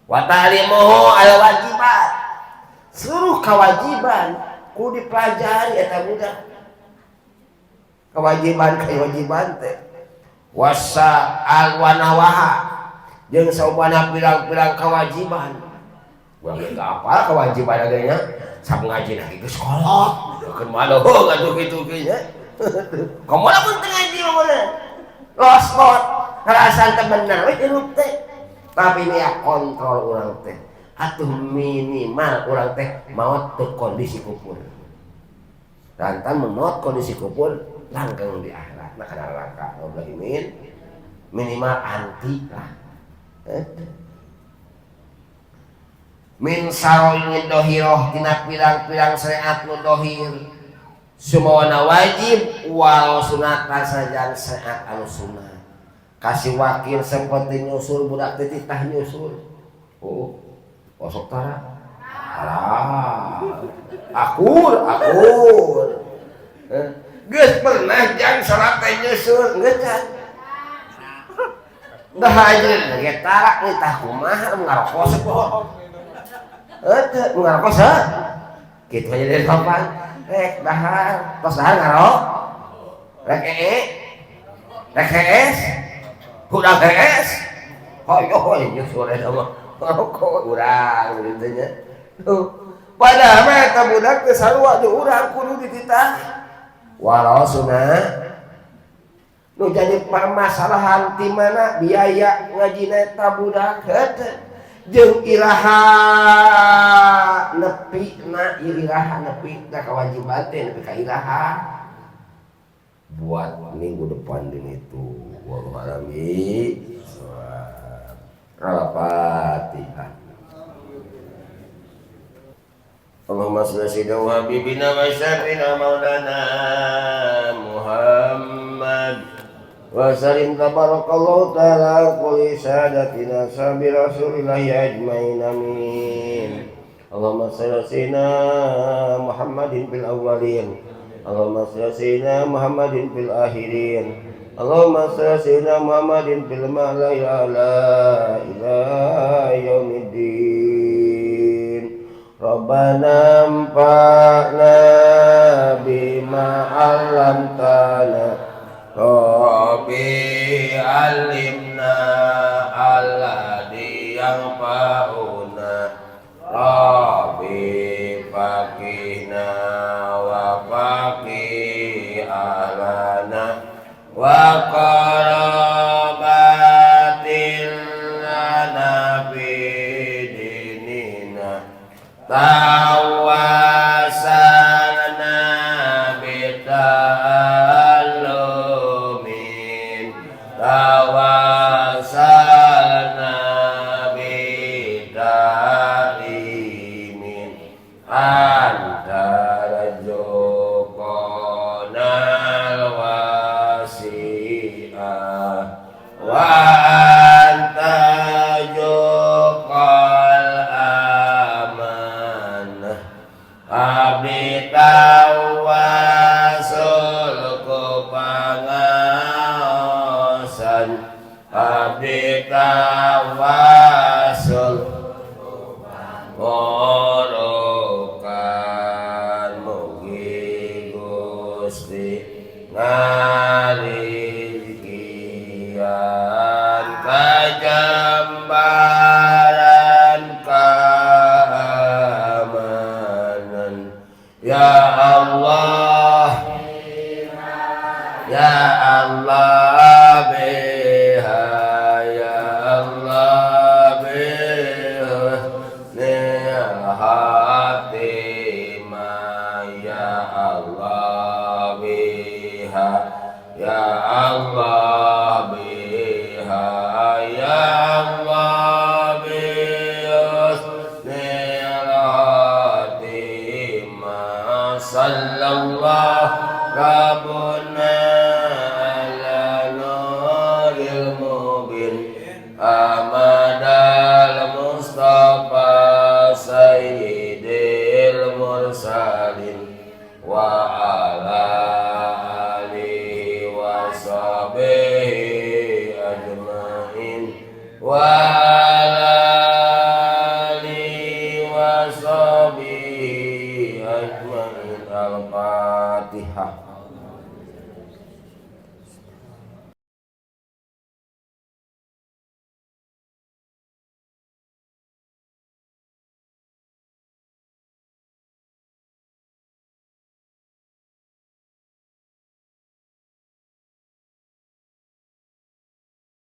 wa ta'limuhu al wajibat seluruh kewajiban ku dipelajari eta budak kewajiban teh wasa alwanawaha jeung saubana pirang-pirang kewajiban gua geus apal kewajiban agenya sak ngaji lagi geus kolot keun madoh atuh kitu ge nya kumaha mun teu ngaji mah loslot ngarasan teh bener we hirup teh tapi nya kontrol urang teh atuh minimal urang teh maot teu kondisi kufur lantan menot kondisi kufur langgeng di akhirat nah kana neraka Ibrahim minimal anti lah min saroin dohiroh tina pirang-pirang syariat nu dohir sumawana wajib walau sunatan sajan syariat anu sunat kasih wakil seperti nyusul budak teh titah nyusul osok tara akur geus pernah jang salat teh nyusul geus can dah hajeun ge tarak ni tah kumaha ngarokos poho heuh ngarokos kitu aja dari sopan rek dahar tos dahar ngarok rek rek hees udah hees hoyo nyusul eta mah kok urang gitu nya padahal mah eta budak teh sarua jeung urang kudu dititah walau sunah nu jadi permasalahan ti mana biaya ngajina eta budak heuh jeung iraha nepina ka kewajiban teh nepi ka iraha buat minggu depan din itu wallahu alamin Al-Fatihah. Allahumma shalli ala habibina wa syafiina maulana Muhammad wa sallim tabarakallahu ta'ala kulli sadatina sabi rasulillahi ajmain amin. Allahumma shalli ala sayyidina Muhammadin fil awwalin Allahumma shalli ala sayyidina Muhammadin fil akhirin Allahumma shalli sayyidina Muhammadin fil ma'la ala ila yaumiddin Rabbana anfa'na bima 'allamtana Rabbi alimna alladhi yang fauna Rabbi fakihna wa fakih alana wa qarabatin lana bidinina tawasalna bita'allumin tawasalna bita'limin antara jokonal wasi'ah wa anta jokal amanah abdi tawasul ku pangaosan abdi tawasul ngorokan mugi Gusti ngarikian kajambaran keamanan ya Allah ya Allah biha ya Allah biha hatimah ya Allah biha ya Allah biha ya Allah biha hatimah sallallahu rabbuna ala nuril mubin amadal mustafa sayyidil mursalin wa ala alihi wa sahbihi ajmain wa ala alihi wa sahbihi ajmain al-fatihah.